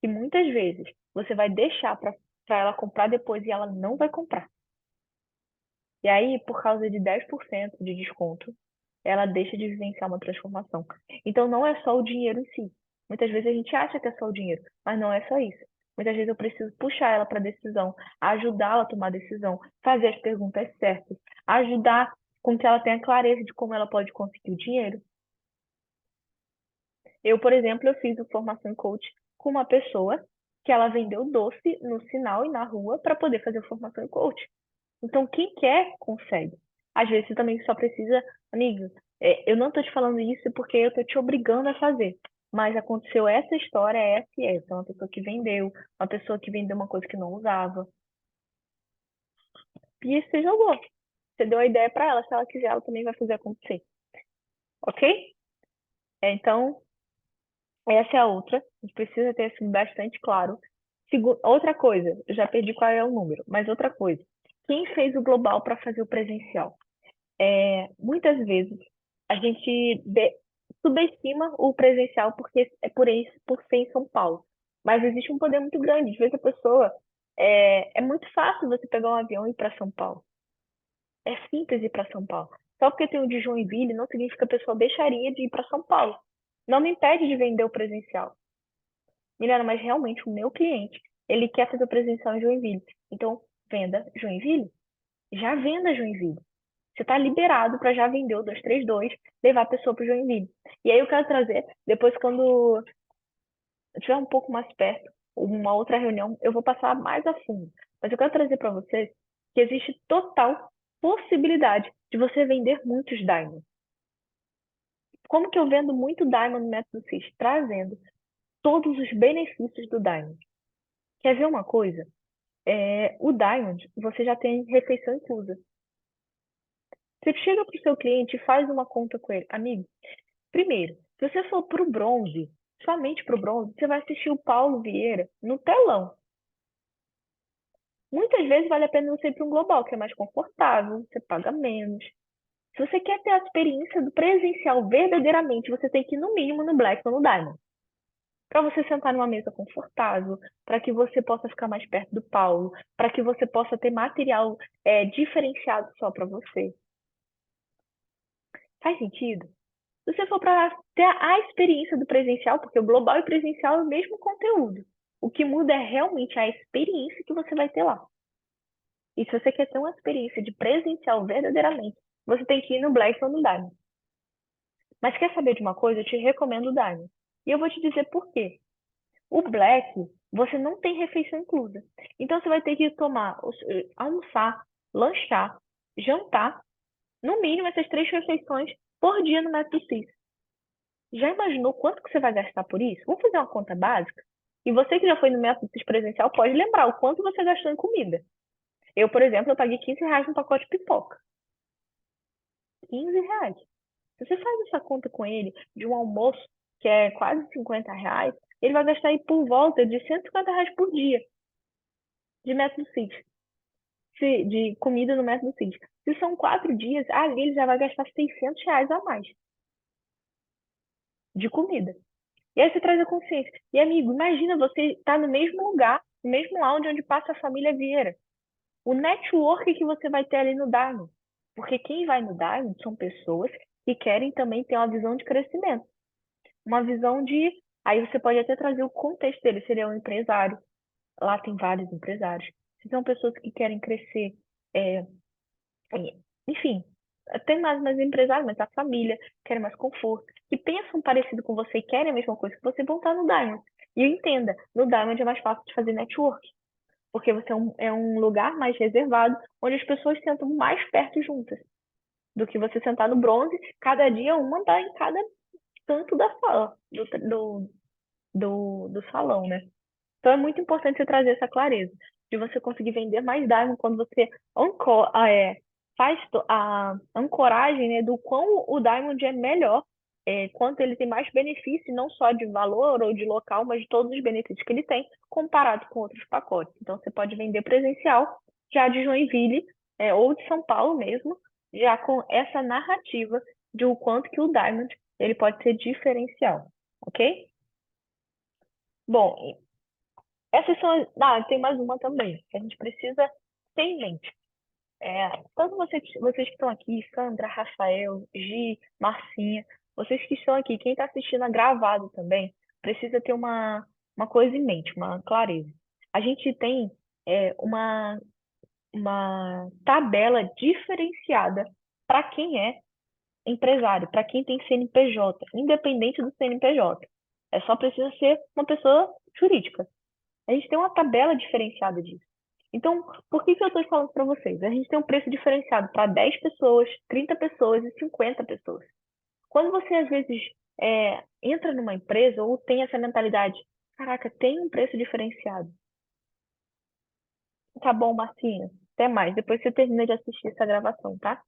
Que muitas vezes você vai deixar para ela comprar depois e ela não vai comprar. E aí, por causa de 10% de desconto, ela deixa de vivenciar uma transformação. Então, não é só o dinheiro em si. Muitas vezes a gente acha que é só o dinheiro, mas não é só isso. Muitas vezes eu preciso puxar ela para a decisão, ajudá-la a tomar a decisão, fazer as perguntas certas, ajudar com que ela tenha clareza de como ela pode conseguir o dinheiro. Eu, por exemplo, eu fiz o formação em coach com uma pessoa que ela vendeu doce no sinal e na rua para poder fazer a formação em coach. Então, quem quer, consegue. Às vezes, você também só precisa, amigo, eu não tô te falando isso porque eu tô te obrigando a fazer. mas aconteceu essa história, essa e essa. Uma pessoa que vendeu, uma pessoa que vendeu uma coisa que não usava. E você jogou. Você deu a ideia para ela. Se ela quiser, ela também vai fazer acontecer. Ok? Então, essa é a outra. A gente precisa ter isso bastante claro. Outra coisa, eu já perdi qual é o número, mas outra coisa. Quem fez o global para fazer o presencial? Muitas vezes a gente subestima o presencial porque é por isso, por ser em São Paulo. Mas existe um poder muito grande. Às vezes a pessoa. É muito fácil você pegar um avião e ir para São Paulo. É simples ir para São Paulo. Só porque tem o de Joinville não significa que a pessoa deixaria de ir para São Paulo. Não me impede de vender o presencial. Milena, mas realmente o meu cliente, ele quer fazer o presencial em Joinville. Então, venda Joinville. Já venda Joinville. Você está liberado para já vender o 232, levar a pessoa para Joinville. E aí eu quero trazer, depois quando eu estiver um pouco mais perto, uma outra reunião, eu vou passar mais a fundo. Mas eu quero trazer para vocês que existe total possibilidade de você vender muitos diamonds. Como que eu vendo muito diamond no método CIS? Trazendo todos os benefícios do diamond. Quer ver uma coisa? O diamond, você já tem refeição inclusa. Você chega para o seu cliente e faz uma conta com ele. Amigo, primeiro, se você for para o bronze, somente para o bronze, você vai assistir o Paulo Vieira no telão. Muitas vezes vale a pena você ir para um global, que é mais confortável, você paga menos. Se você quer ter a experiência do presencial verdadeiramente, você tem que ir no mínimo no Black ou no Diamond. Para você sentar numa mesa confortável, para que você possa ficar mais perto do Paulo, para que você possa ter material diferenciado só para você. Faz sentido? Se você for para ter a experiência do presencial, porque o global e o presencial é o mesmo conteúdo. O que muda é realmente a experiência que você vai ter lá. E se você quer ter uma experiência de presencial verdadeiramente, você tem que ir no Black ou no Diamond. Mas quer saber de uma coisa? Eu te recomendo o Diamond. E eu vou te dizer por quê. O Black, você não tem refeição inclusa. Então você vai ter que almoçar, lanchar, jantar, no mínimo essas 3 refeições por dia no método CIS. Já imaginou quanto que você vai gastar por isso? Vamos fazer uma conta básica? E você que já foi no método CIS presencial pode lembrar o quanto você gastou em comida. Eu, por exemplo, eu paguei R$ 15 no pacote de pipoca. R$ 15. Se você faz essa conta com ele de um almoço que é quase R$ 50, ele vai gastar aí por volta de R$ 150 por dia de método CIS, de comida no método CIS. Se são 4 dias, ali ele já vai gastar R$ 600 a mais de comida. E aí você traz a consciência. E amigo, imagina você estar no mesmo lugar, no mesmo lounge onde passa a família Vieira. O network que você vai ter ali no Diamond. Porque quem vai no Diamond são pessoas que querem também ter uma visão de crescimento. Uma visão de. Aí você pode até trazer o contexto dele. Se ele é um empresário, lá tem vários empresários. Se são pessoas que querem crescer, é, enfim, tem mais empresários, mas a família, querem mais conforto, que pensam parecido com você e querem a mesma coisa que você, vão estar no Diamond. E entenda, no Diamond é mais fácil de fazer network, porque você é um lugar mais reservado, onde as pessoas sentam mais perto juntas, do que você sentar no bronze, cada dia uma tá em cada canto da sala, do salão, né? Então é muito importante você trazer essa clareza, de você conseguir vender mais Diamond quando você faz a ancoragem, né, do quão o Diamond é melhor, quanto ele tem mais benefício, não só de valor ou de local, mas de todos os benefícios que ele tem, comparado com outros pacotes. Então você pode vender presencial, já de Joinville, ou de São Paulo mesmo, já com essa narrativa de o quanto que o Diamond ele pode ser diferencial, ok? Bom, essas são tem mais uma também, que a gente precisa ter em mente. Tanto vocês que estão aqui, Sandra, Rafael, Gi, Marcinha, vocês que estão aqui, quem está assistindo a gravado também, precisa ter uma coisa em mente, uma clareza. A gente tem uma tabela diferenciada para quem é empresário, para quem tem CNPJ, independente do CNPJ. Só precisa ser uma pessoa jurídica. A gente tem uma tabela diferenciada disso. Então, por que eu estou falando para vocês? A gente tem um preço diferenciado para 10 pessoas, 30 pessoas e 50 pessoas. Quando você, às vezes, entra numa empresa ou tem essa mentalidade, caraca, tem um preço diferenciado. Tá bom, Marcinho. Até mais. Depois você termina de assistir essa gravação, tá?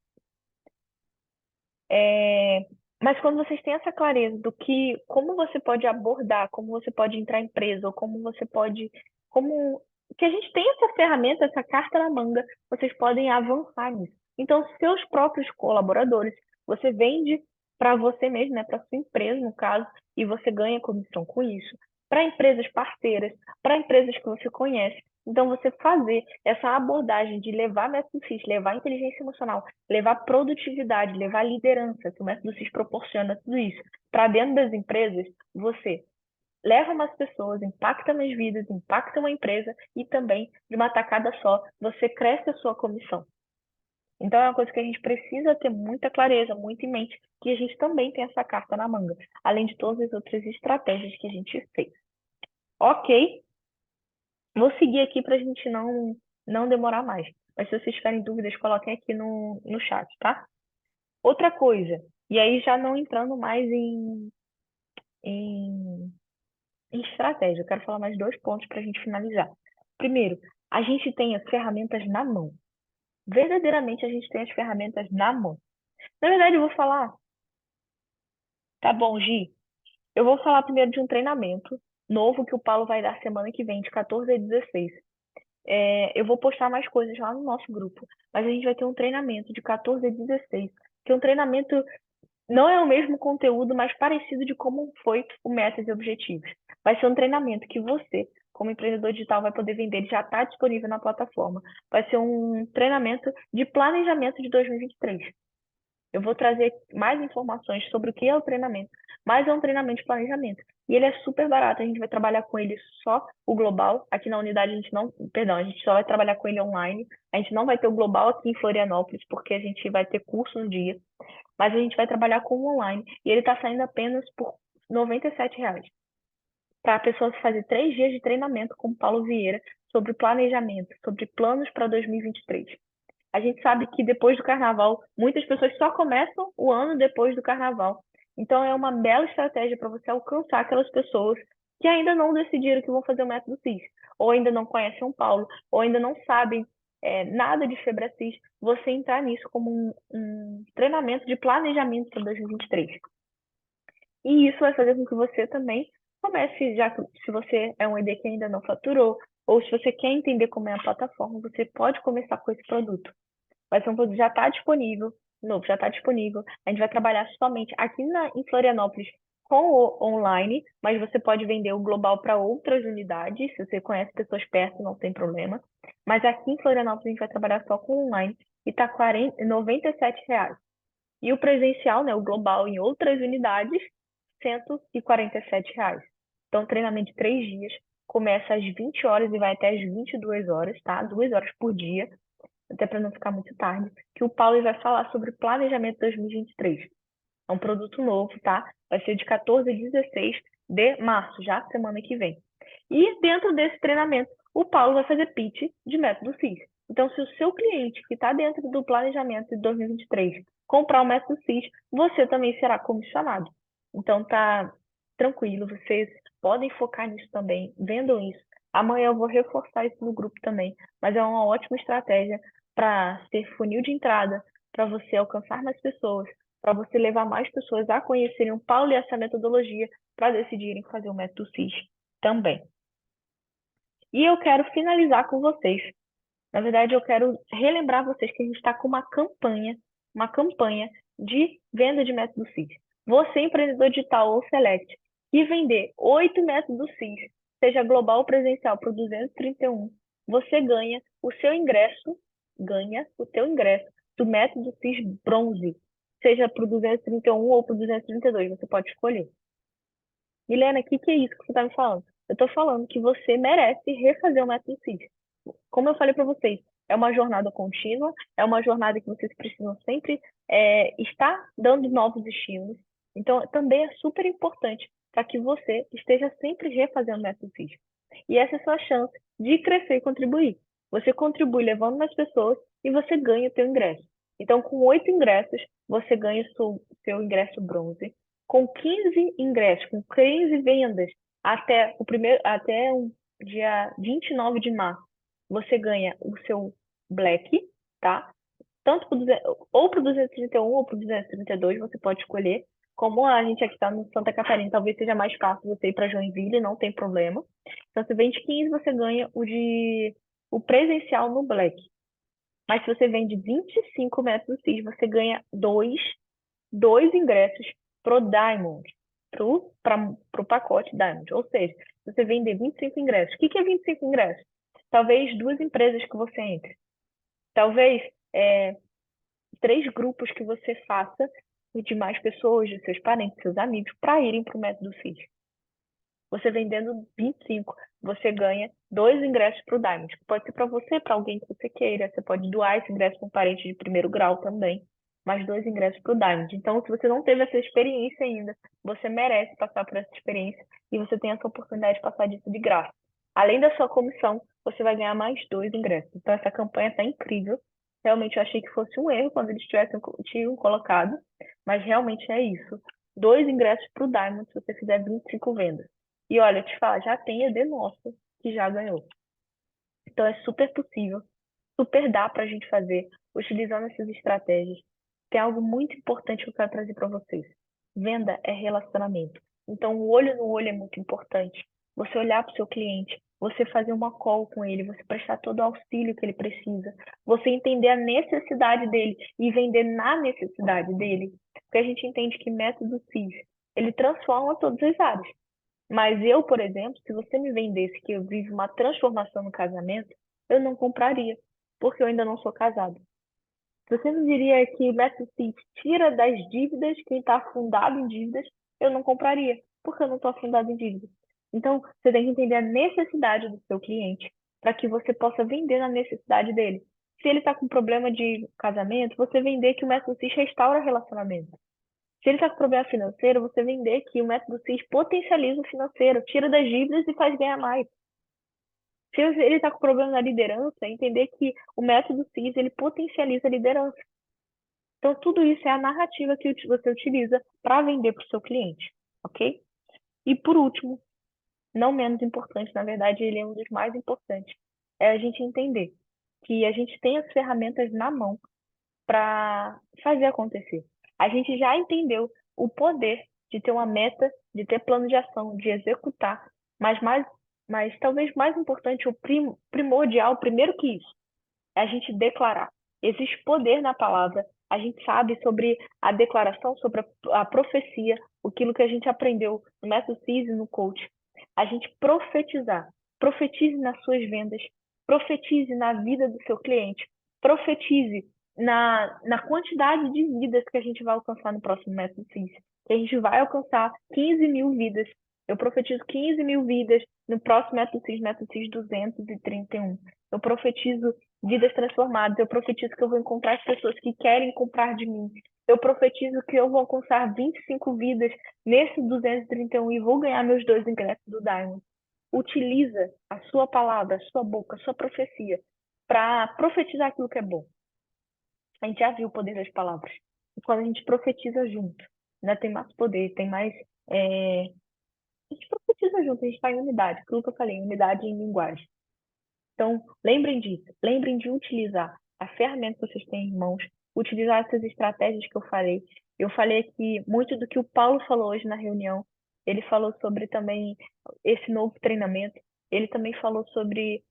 É, mas quando vocês têm essa clareza do que, como você pode abordar, como você pode entrar em empresa, ou como você pode, como que a gente tem essa ferramenta, essa carta na manga, vocês podem avançar nisso. Então, seus próprios colaboradores, você vende para você mesmo, né, para sua empresa, no caso, e você ganha comissão com isso. Para empresas parceiras, para empresas que você conhece. Então, você fazer essa abordagem de levar método CIS, levar inteligência emocional, levar produtividade, levar liderança, que o método CIS proporciona tudo isso. Para dentro das empresas, você leva umas pessoas, impacta nas vidas, impacta uma empresa e também, de uma tacada só, você cresce a sua comissão. Então, é uma coisa que a gente precisa ter muita clareza, muito em mente, que a gente também tem essa carta na manga, além de todas as outras estratégias que a gente fez. Ok? Vou seguir aqui para a gente não demorar mais. Mas se vocês tiverem dúvidas, coloquem aqui no chat, tá? Outra coisa, e aí já não entrando mais em, em estratégia, eu quero falar mais dois pontos para a gente finalizar. Primeiro, a gente tem as ferramentas na mão. Verdadeiramente, a gente tem as ferramentas na mão. Na verdade, eu vou falar, tá bom, Gi? Eu vou falar primeiro de um treinamento novo que o Paulo vai dar semana que vem, de 14 a 16. Eu vou postar mais coisas lá no nosso grupo, mas a gente vai ter um treinamento de 14 a 16, que é um treinamento. Não é o mesmo conteúdo, mas parecido de como foi o Metas e Objetivos. Vai ser um treinamento que você, como empreendedor digital, vai poder vender. Ele já está disponível na plataforma. Vai ser um treinamento de planejamento de 2023. Eu vou trazer mais informações sobre o que é o treinamento, mas é um treinamento de planejamento. E ele é super barato, a gente vai trabalhar com ele só o global. Aqui na unidade a gente não, perdão, a gente só vai trabalhar com ele online. A gente não vai ter o global aqui em Florianópolis, porque a gente vai ter curso no dia, mas a gente vai trabalhar com o online. E ele está saindo apenas por R$ 97 para a pessoa fazer 3 dias de treinamento com o Paulo Vieira sobre planejamento, sobre planos para 2023. A gente sabe que depois do carnaval, muitas pessoas só começam o ano depois do carnaval. Então, é uma bela estratégia para você alcançar aquelas pessoas que ainda não decidiram que vão fazer o método CIS, ou ainda não conhecem São Paulo, ou ainda não sabem nada de Febracis. Você entrar nisso como um treinamento de planejamento para 2023. E isso vai fazer com que você também comece, já que se você é um ED que ainda não faturou, ou se você quer entender como é a plataforma, você pode começar com esse produto. Vai ser um produto que já está disponível, novo, já está disponível. A gente vai trabalhar somente aqui em Florianópolis com o online, mas você pode vender o global para outras unidades. Se você conhece pessoas perto, não tem problema. Mas aqui em Florianópolis a gente vai trabalhar só com online e está R$ 97. E o presencial, né, o global em outras unidades, R$ 147. Então, treinamento de 3 dias, começa às 20 horas e vai até às 22 horas, tá? 2 horas por dia, até para não ficar muito tarde, que o Paulo vai falar sobre planejamento 2023. É um produto novo, tá? Vai ser de 14 a 16 de março, já semana que vem. E dentro desse treinamento, o Paulo vai fazer pitch de método CIS. Então, se o seu cliente que está dentro do planejamento de 2023 comprar o método CIS, você também será comissionado. Então, tá tranquilo, vocês podem focar nisso também, vendam isso. Amanhã eu vou reforçar isso no grupo também, mas é uma ótima estratégia para ser funil de entrada, para você alcançar mais pessoas, para você levar mais pessoas a conhecerem o Paulo e essa metodologia para decidirem fazer o método CIS também. E eu quero finalizar com vocês. Na verdade, eu quero relembrar vocês que a gente está com uma campanha de venda de método CIS. Você, empreendedor digital ou select, que vender 8 métodos CIS, seja global ou presencial, por 231, você ganha o teu ingresso do método CIS bronze, seja por 231 ou por 232, você pode escolher. Milena, o que é isso que você está me falando? Eu estou falando que você merece refazer o método CIS. Como eu falei para vocês, é uma jornada contínua, é uma jornada que vocês precisam sempre estar dando novos estímulos. Então, também é super importante para que você esteja sempre refazendo o método CIS. E essa é a sua chance de crescer e contribuir. Você contribui levando mais pessoas e você ganha o seu ingresso. Então, com 8 ingressos, você ganha o seu ingresso bronze. com 15 ingressos, com 15 vendas até o dia 29 de março, você ganha o seu Black, tá? Tanto ou para o 231 ou para o 232, você pode escolher. Como a gente aqui está no Santa Catarina, talvez seja mais fácil você ir para Joinville, não tem problema. Então, você vende 15, você ganha o presencial no Black. Mas se você vende 25 metros CIS, você ganha dois ingressos pro Diamond, pro pacote Diamond. Ou seja, se você vender 25 ingressos, o que é 25 ingressos? Talvez duas empresas que você entre. Talvez 3 grupos que você faça de mais pessoas, de seus parentes, seus amigos, para irem para o método CIS. Você vendendo 25, você ganha 2 ingressos para o Diamond. Pode ser para você, para alguém que você queira. Você pode doar esse ingresso para um parente de primeiro grau também. Mais 2 ingressos para o Diamond. Então, se você não teve essa experiência ainda, você merece passar por essa experiência e você tem essa oportunidade de passar disso de graça. Além da sua comissão, você vai ganhar mais 2 ingressos. Então, essa campanha está incrível. Realmente, eu achei que fosse um erro quando eles tinham colocado, mas realmente é isso. 2 ingressos para o Diamond se você fizer 25 vendas. E olha, te falar, já tem ED nosso que já ganhou. Então é super possível, super dá para a gente fazer, utilizando essas estratégias. Tem algo muito importante que eu quero trazer para vocês. Venda é relacionamento. Então, o olho no olho é muito importante. Você olhar para o seu cliente, você fazer uma call com ele, você prestar todo o auxílio que ele precisa, você entender a necessidade dele e vender na necessidade dele. Porque a gente entende que método CIS, ele transforma todas as áreas. Mas eu, por exemplo, se você me vendesse que eu vivo uma transformação no casamento, eu não compraria, porque eu ainda não sou casado. Se você me diria que o método Six tira das dívidas quem está afundado em dívidas, eu não compraria, porque eu não estou afundado em dívidas. Então, você tem que entender a necessidade do seu cliente para que você possa vender na necessidade dele. Se ele está com problema de casamento, você vender que o método Six restaura relacionamento. Se ele está com problema financeiro, você vender que o método CIS potencializa o financeiro, tira das dívidas e faz ganhar mais. Se ele está com problema na liderança, entender que o método CIS ele potencializa a liderança. Então, tudo isso é a narrativa que você utiliza para vender para o seu cliente, ok? E por último, não menos importante, na verdade, ele é um dos mais importantes, é a gente entender que a gente tem as ferramentas na mão para fazer acontecer. A gente já entendeu o poder de ter uma meta, de ter plano de ação, de executar, mas talvez mais importante, o primordial, primeiro que isso, é a gente declarar. Existe poder na palavra. A gente sabe sobre a declaração, sobre a profecia, aquilo que a gente aprendeu no método CIS e no coach. A gente profetizar. Profetize nas suas vendas, profetize na vida do seu cliente, profetize na quantidade de vidas que a gente vai alcançar no próximo método CIS. Que a gente vai alcançar 15 mil vidas. Eu profetizo 15 mil vidas no próximo método CIS 231. Eu profetizo vidas transformadas. Eu profetizo que eu vou encontrar as pessoas que querem comprar de mim. Eu profetizo que eu vou alcançar 25 vidas nesse 231 e vou ganhar meus 2 ingressos do Diamond. Utiliza a sua palavra, a sua boca, a sua profecia para profetizar aquilo que é bom. A gente já viu o poder das palavras. E quando a gente profetiza junto, ainda tem mais poder, tem mais. A gente profetiza junto, a gente está em unidade. Aquilo que eu falei, unidade em linguagem. Então, lembrem disso. Lembrem de utilizar a ferramenta que vocês têm em mãos, utilizar essas estratégias que eu falei. Eu falei aqui muito do que o Paulo falou hoje na reunião. Ele falou sobre também esse novo treinamento. Ele também falou sobre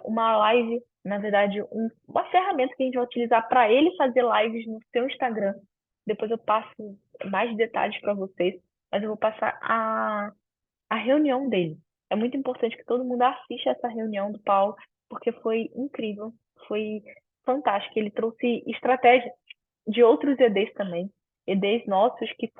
uma live, na verdade, uma ferramenta que a gente vai utilizar para ele fazer lives no seu Instagram. Depois eu passo mais detalhes para vocês, mas eu vou passar a reunião dele. É muito importante que todo mundo assista essa reunião do Paulo, porque foi incrível, foi fantástico. Ele trouxe estratégia de outros EDs também, EDs nossos que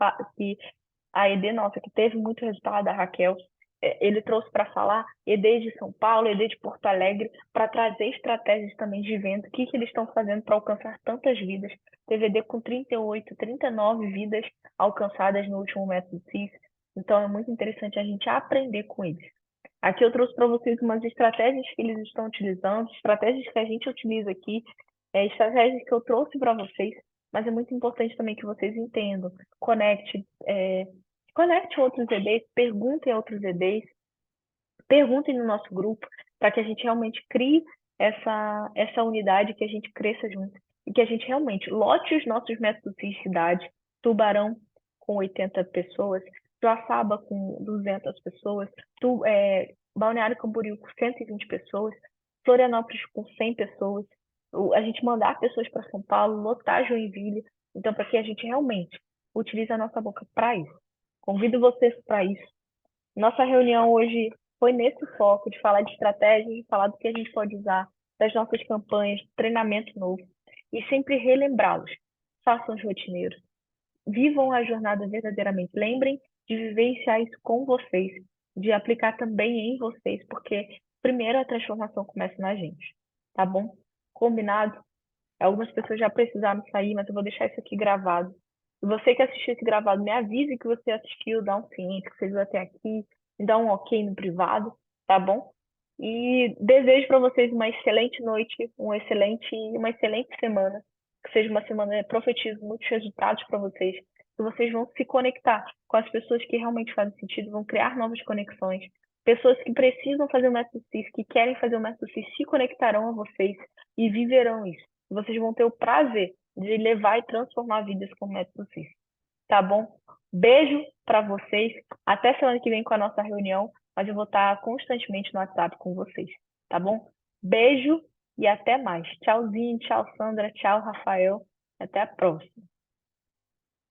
a ED nossa que teve muito resultado, a Raquel, ele trouxe para falar ED de São Paulo, ED de Porto Alegre, para trazer estratégias também de venda, o que eles estão fazendo para alcançar tantas vidas. Teve ED com 38, 39 vidas alcançadas no último método CIS. Então é muito interessante a gente aprender com eles. Aqui eu trouxe para vocês umas estratégias que eles estão utilizando, estratégias que a gente utiliza aqui, estratégias que eu trouxe para vocês. mas é muito importante também que vocês entendam. Conecte outros EDs, perguntem a outros EDs, perguntem no nosso grupo, para que a gente realmente crie essa unidade, que a gente cresça junto e que a gente realmente lote os nossos métodos de cidade, Tubarão com 80 pessoas, Joaçaba com 200 pessoas, Balneário Camboriú com 120 pessoas, Florianópolis com 100 pessoas, a gente mandar pessoas para São Paulo, lotar Joinville, então para que a gente realmente utilize a nossa boca para isso. Convido vocês para isso. Nossa reunião hoje foi nesse foco de falar de estratégia, de falar do que a gente pode usar, das nossas campanhas, treinamento novo, e sempre relembrá-los. Façam os rotineiros, vivam a jornada verdadeiramente. Lembrem de vivenciar isso com vocês, de aplicar também em vocês, porque primeiro a transformação começa na gente, tá bom? Combinado? Algumas pessoas já precisaram sair, mas eu vou deixar isso aqui gravado. E você que assistiu esse gravado, me avise que você assistiu, dá um sim, que você viu até aqui, me dá um ok no privado, tá bom? E desejo para vocês uma excelente noite, uma excelente semana, que seja uma semana, profetizo muitos resultados para vocês, que vocês vão se conectar com as pessoas que realmente fazem sentido, vão criar novas conexões. Pessoas que precisam fazer o método CIS, que querem fazer o método CIS, se conectarão a vocês e viverão isso. Vocês vão ter o prazer de levar e transformar vidas com o método CIS. Tá bom? Beijo para vocês. Até semana que vem com a nossa reunião, mas eu vou estar constantemente no WhatsApp com vocês. Tá bom? Beijo e até mais. Tchauzinho, tchau, Sandra, tchau, Rafael. Até a próxima.